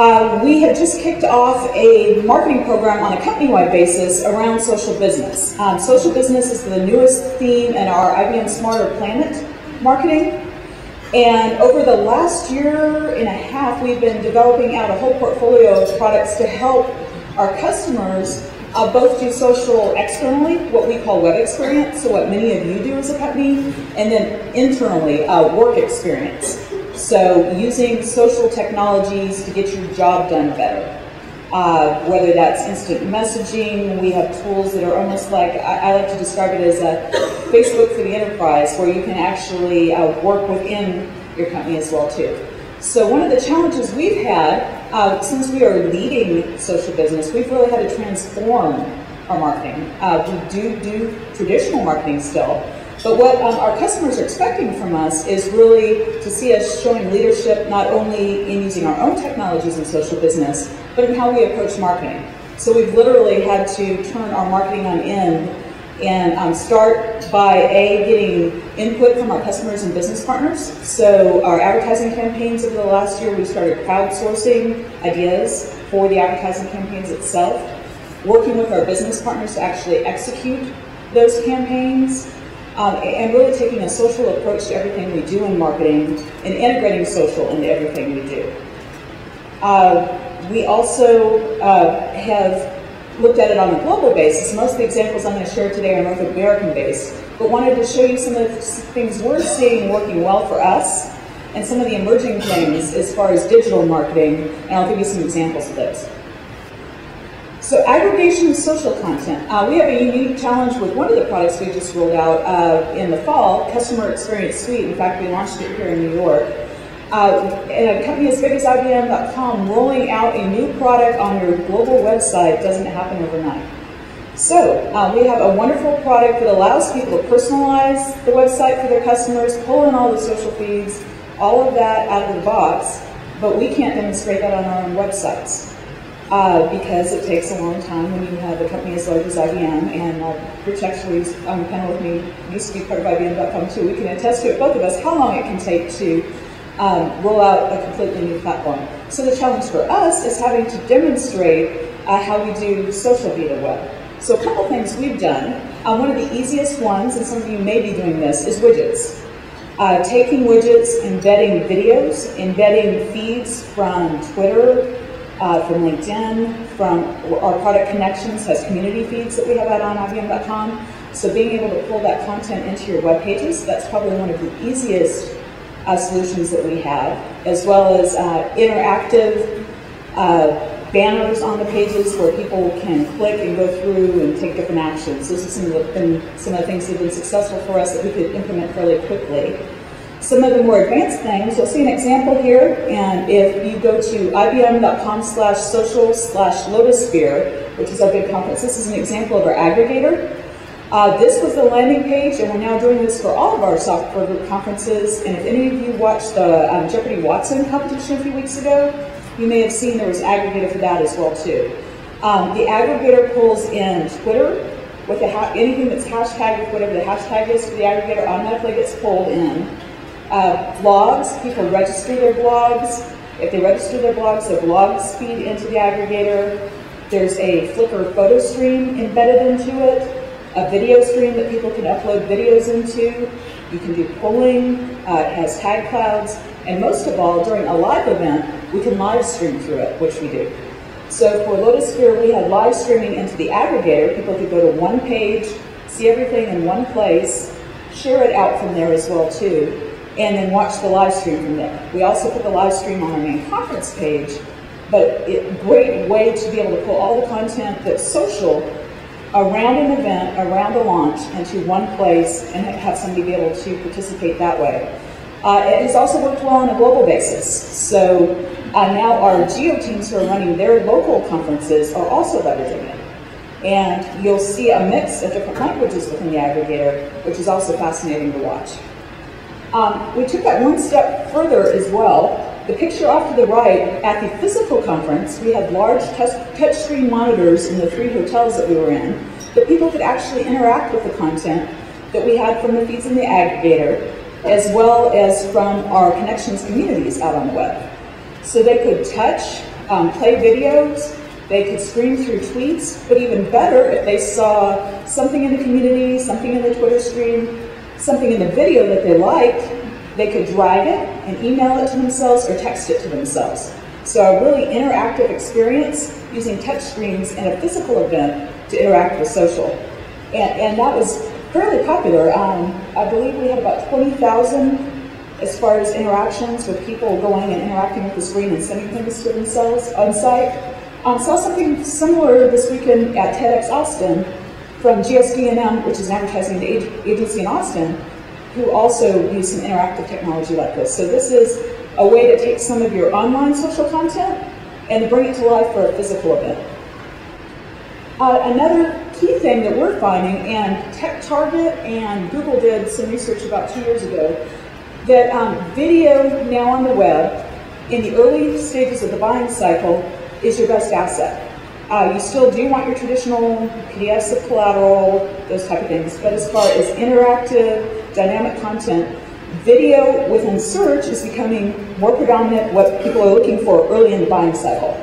We have just kicked off a marketing program on a company-wide basis around social business. Social business is the newest theme in our IBM Smarter Planet marketing. And over the last year and a half, we've been developing out a whole portfolio of products to help our customers both do social externally, what we call web experience, so what many of you do as a company, and then internally, work experience. So using social technologies to get your job done better. Whether that's instant messaging, we have tools that are almost like, I like to describe it as a Facebook for the enterprise, where you can actually work within your company as well too. So one of the challenges we've had, since we are leading social business, we've really had to transform our marketing. We do traditional marketing still, but what our customers are expecting from us is really to see us showing leadership not only in using our own technologies in social business, but in how we approach marketing. So we've literally had to turn our marketing on end and start by getting input from our customers and business partners. So our advertising campaigns over the last year, we started crowdsourcing ideas for the advertising campaigns itself, working with our business partners to actually execute those campaigns, and really taking a social approach to everything we do in marketing and integrating social into everything we do. We also have looked at it on a global basis. Most of the examples I'm going to share today are North American based, but wanted to show you some of the things we're seeing working well for us and some of the emerging things as far as digital marketing, and I'll give you some examples of those. So aggregation of social content. We have a unique challenge with one of the products we just rolled out in the fall, Customer Experience Suite. In fact, we launched it here in New York. And a company as big as IBM.com rolling out a new product on your global website doesn't happen overnight. So we have a wonderful product that allows people to personalize the website for their customers, pull in all the social feeds, all of that out of the box, but we can't demonstrate that on our own websites because it takes a long time when you have a company as large as IBM, and Rich actually is on the panel with me, used to be part of IBM.com too. We can attest to it, both of us, how long it can take to roll out a completely new platform. So the challenge for us is having to demonstrate how we do social via the web. So a couple things we've done. One of the easiest ones, and some of you may be doing this, is widgets. Taking widgets, embedding videos, embedding feeds from Twitter, from LinkedIn, from our product connections has community feeds that we have out on IBM.com. So being able to pull that content into your web pages, that's probably one of the easiest solutions that we have, as well as interactive banners on the pages where people can click and go through and take different actions. This is some of the things that have been successful for us that we could implement fairly quickly. Some of the more advanced things, you'll see an example here, and if you go to ibm.com/social/Lotusphere, which is our big conference, this is an example of our aggregator. This was the landing page, and we're now doing this for all of our software group conferences. And if any of you watched the Jeopardy Watson competition a few weeks ago, you may have seen there was aggregator for that as well too. The aggregator pulls in Twitter with anything that's hashtagged with whatever the hashtag is for the aggregator automatically gets pulled in. Blogs, people register their blogs. If they register their blogs, their blogs feed into the aggregator. There's a Flickr photo stream embedded into it. A video stream that people can upload videos into. You can do polling, it has tag clouds, and most of all, during a live event, we can live stream through it, which we do. So for Lotusphere, we had live streaming into the aggregator. People could go to one page, see everything in one place, share it out from there as well too, and then watch the live stream from there. We also put the live stream on our main conference page, but a great way to be able to pull all the content that's social around an event, around a launch, into one place and have somebody be able to participate that way. It has also worked well on a global basis. So now our geo teams who are running their local conferences are also leveraging it. And you'll see a mix of different languages within the aggregator, which is also fascinating to watch. We took that one step further as well. The picture off to the right, at the physical conference, we had large touchscreen monitors in the 3 hotels that we were in, that people could actually interact with the content that we had from the feeds in the aggregator, as well as from our connections communities out on the web. So they could touch play videos, they could stream through tweets, but even better, if they saw something in the community, something in the Twitter stream, something in the video that they liked, they could drag it and email it to themselves or text it to themselves. So a really interactive experience using touch screens in a physical event to interact with social. And that was fairly popular. I believe we had about 20,000 as far as interactions with people going and interacting with the screen and sending things to themselves on site. Saw something similar this weekend at TEDx Austin from GSD&M, which is an advertising agency in Austin, who also use some interactive technology like this. So this is a way to take some of your online social content and bring it to life for a physical event. Another key thing that we're finding, and TechTarget and Google did some research about 2 years ago, that video now on the web, in the early stages of the buying cycle, is your best asset. You still do want your traditional PDFs of collateral, those type of things, but as far as interactive, dynamic content, video within search is becoming more predominant, what people are looking for early in the buying cycle.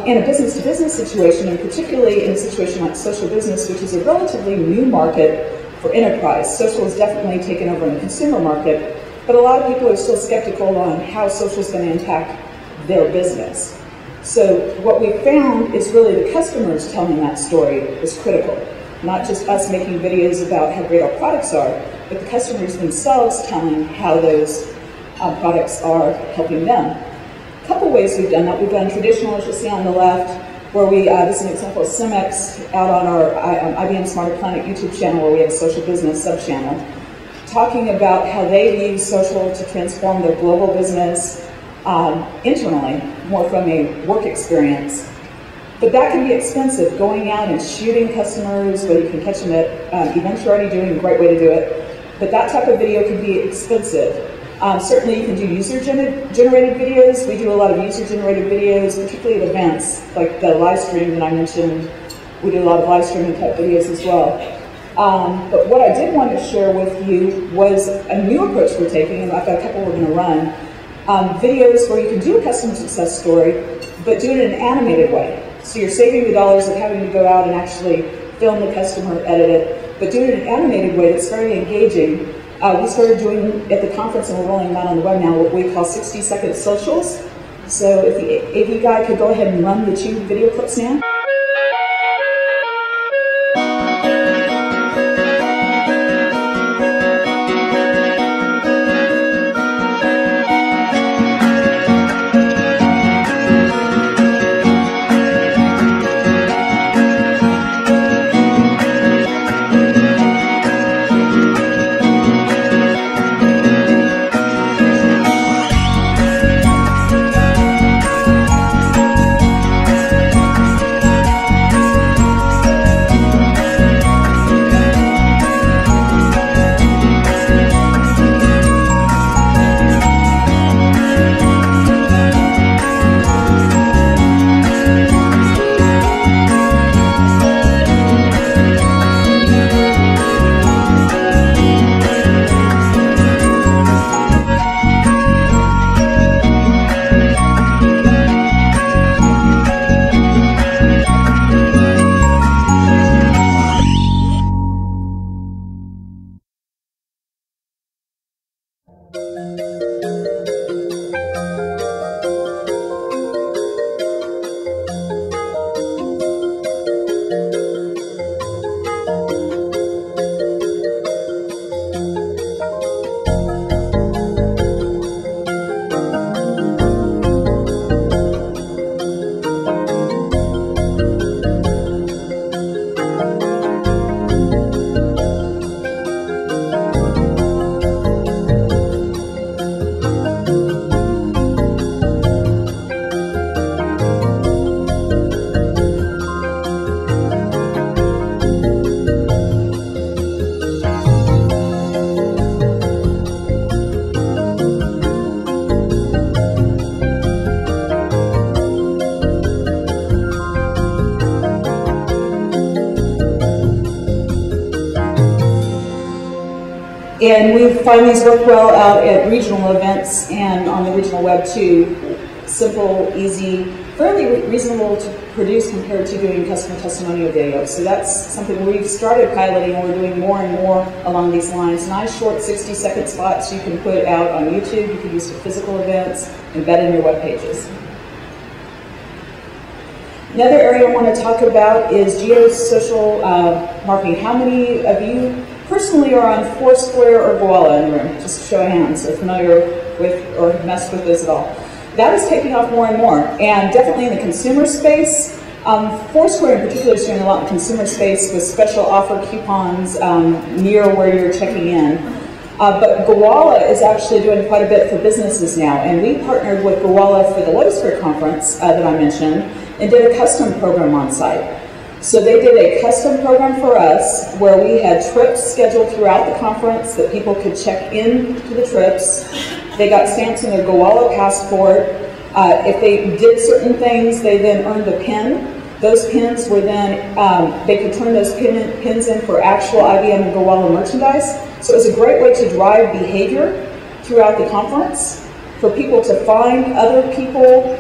In a business-to-business situation, and particularly in a situation like social business, which is a relatively new market for enterprise. Social has definitely taken over in the consumer market, but a lot of people are still skeptical on how social is going to impact their business. So what we found is really the customers telling that story is critical. Not just us making videos about how great our products are, but the customers themselves telling how those products are helping them. A couple ways we've done that. We've done traditional, as you'll see on the left, where we, this is an example of Cimex out on our IBM Smarter Planet YouTube channel, where we have a social business sub-channel, talking about how they use social to transform their global business internally, more from a work experience. But that can be expensive, going out and shooting customers, whether you can catch them at events you're already doing, a great way to do it. But that type of video can be expensive. Certainly you can do user-generated videos. We do a lot of user-generated videos, particularly at events, like the live stream that I mentioned. We do a lot of live streaming type videos as well. But what I did want to share with you was a new approach we're taking, and I've got a couple we're going to run. Videos where you can do a customer success story, but do it in an animated way. So you're saving the dollars of having to go out and actually film the customer, edit it, but do it in an animated way that's very engaging. We started doing at the conference, and we're rolling them out on the web now, what we call 60-second socials. So if the AV guy could go ahead and run the 2 video clips now. And we find these work well out at regional events and on the regional web too. simple, easy, fairly reasonable to produce compared to doing customer testimonial videos. So that's something we've started piloting, and we're doing more and more along these lines. Nice short 60-second spots you can put out on YouTube, you can use for physical events, embed in your web pages. Another area I want to talk about is geo-social marketing. How many of you personally are on Foursquare or Gowalla in the room? Just show of hands, are familiar with or have messed with this at all. That is taking off more and more, and definitely in the consumer space. Foursquare in particular is doing a lot in the consumer space with special offer coupons near where you're checking in. But Gowalla is actually doing quite a bit for businesses now, and we partnered with Gowalla for the Lotusphere conference that I mentioned, and did a custom program on site. So they did a custom program for us where we had trips scheduled throughout the conference that people could check in to the trips. They got stamps in their Gowalla passport. If they did certain things, they then earned a pin. Those pins were then, they could turn those pins in for actual IBM and Gowalla merchandise. So it was a great way to drive behavior throughout the conference for people to find other people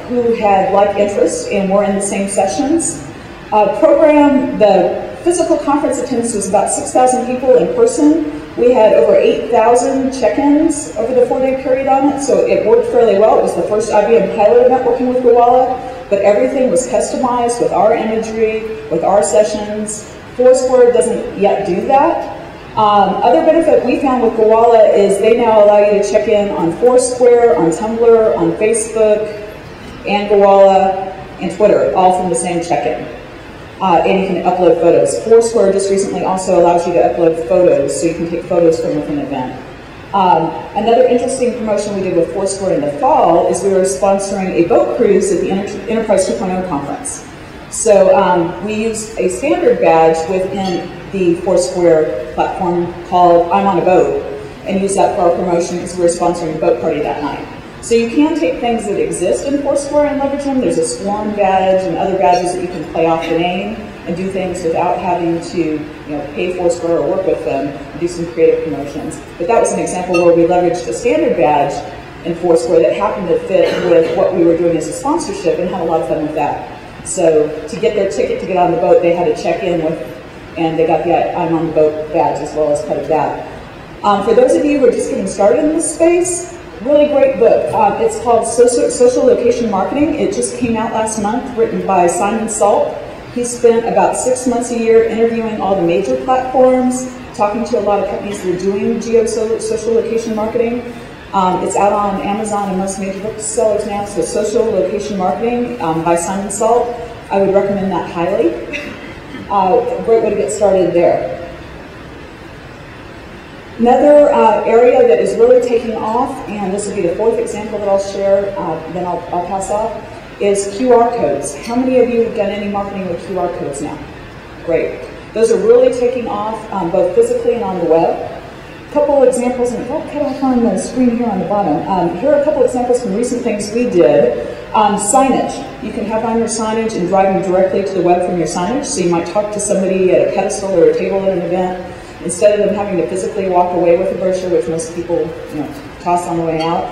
who had like interests and were in the same sessions. The physical conference attendance was about 6,000 people in person. We had over 8,000 check-ins over the 4-day period on it, so it worked fairly well. It was the first IBM pilot event working with Gowalla, but everything was customized with our imagery, with our sessions. Foursquare doesn't yet do that. Other benefit we found with Gowalla is they now allow you to check in on Foursquare, on Tumblr, on Facebook, and Gowalla, and Twitter, all from the same check-in. And you can upload photos. Foursquare just recently also allows you to upload photos, so you can take photos from an event. Another interesting promotion we did with Foursquare in the fall is we were sponsoring a boat cruise at the Enterprise 2.0 conference. So we used a standard badge within the Foursquare platform called I'm on a Boat, and used that for our promotion because we were sponsoring a boat party that night. So you can take things that exist in Foursquare and leverage them. There's a Swarm badge and other badges that you can play off the name and do things without having to pay Foursquare or work with them and do some creative promotions. But that was an example where we leveraged a standard badge in Foursquare that happened to fit with what we were doing as a sponsorship and had a lot of fun with that. So to get their ticket to get on the boat, they had to check in with, and they got the I'm on the Boat badge as well as part of that. For those of you who are just getting started in this space, really great book. It's called Social Location Marketing. It just came out last month, written by Simon Salt. He spent about 6 months a year interviewing all the major platforms, talking to a lot of companies that are doing social location marketing. It's out on Amazon and most major booksellers now, so Social Location Marketing by Simon Salt. I would recommend that highly. A great way to get started there. Another area that is really taking off, and this will be the 4th example that I'll share, then I'll pass off, is QR codes. How many of you have done any marketing with QR codes now? Great. Those are really taking off both physically and on the web. A couple examples, and I'll cut off on the screen here on the bottom. Here are a couple examples from recent things we did. Signage. You can have on your signage and drive them directly to the web from your signage, so you might talk to somebody at a pedestal or a table at an event. Instead of them having to physically walk away with a brochure, which most people toss on the way out,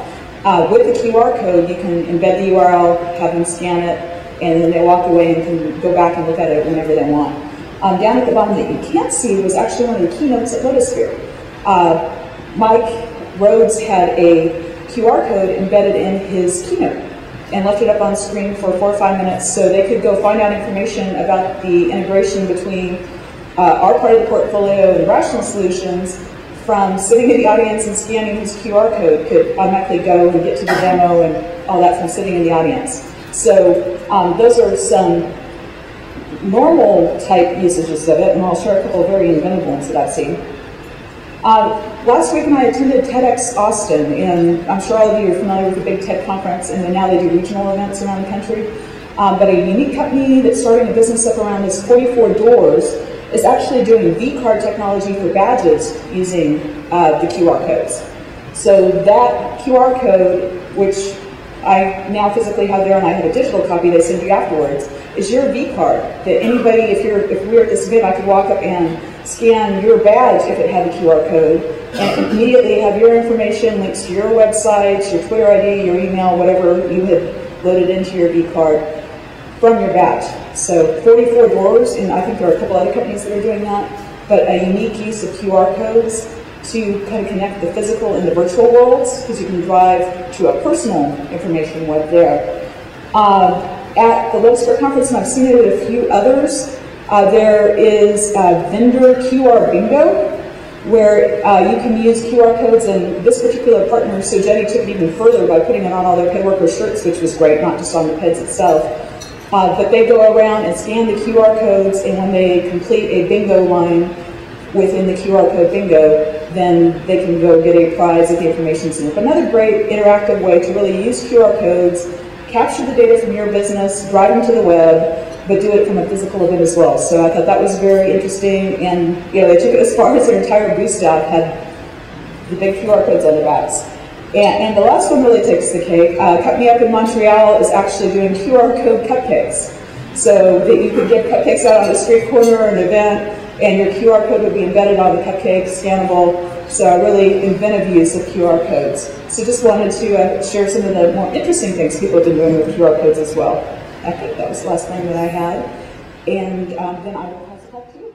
with the QR code, you can embed the URL, have them scan it, and then they walk away and can go back and look at it whenever they want. Down at the bottom that you can't see was actually one of the keynotes at Lotusphere. Mike Rhodes had a QR code embedded in his keynote and left it up on screen for 4 or 5 minutes so they could go find out information about the integration between our part of the portfolio and Rational Solutions. From sitting in the audience and scanning his QR code, could automatically go and get to the demo and all that from sitting in the audience. So those are some normal type usages of it, and I'll share a couple of very inventive ones that I've seen. Last week I attended TEDx Austin, and I'm sure all of you are familiar with the big TED conference, and now they do regional events around the country. But a unique company that's starting a business up around this 44 Doors is actually doing V-card technology for badges using the QR codes. So that QR code, which I now physically have there and I have a digital copy they send you afterwards, is your V-card that anybody, if we were at this event, I could walk up and scan your badge if it had a QR code, and immediately have your information, links to your website, your Twitter ID, your email, whatever you had loaded into your V-card from your badge. So 44 doors, and I think there are a couple other companies that are doing that, but a unique use of QR codes to kind of connect the physical and the virtual worlds, because you can drive to a personal information web there. At the Lobster Conference, and I've seen it at a few others, there is a vendor QR bingo, where you can use QR codes, and this particular partner, so Jenny took it even further by putting it on all their PED worker shirts, which was great, not just on the PEDs itself. But they go around and scan the QR codes, and when they complete a bingo line within the QR code bingo, then they can go get a prize if the information's in it. Another great interactive way to really use QR codes, capture the data from your business, drive them to the web, but do it from a physical event as well. So I thought that was very interesting, and they took it as far as their entire booth staff had the big QR codes on their backs. And the last one really takes the cake. Company up in Montreal is actually doing QR code cupcakes. So that you could get cupcakes out on the street corner or an event, and your QR code would be embedded on the cupcake, scannable. So a really inventive use of QR codes. So just wanted to share some of the more interesting things people have been doing with QR codes as well. I think that was the last thing that I had. And then I will pass it back to you.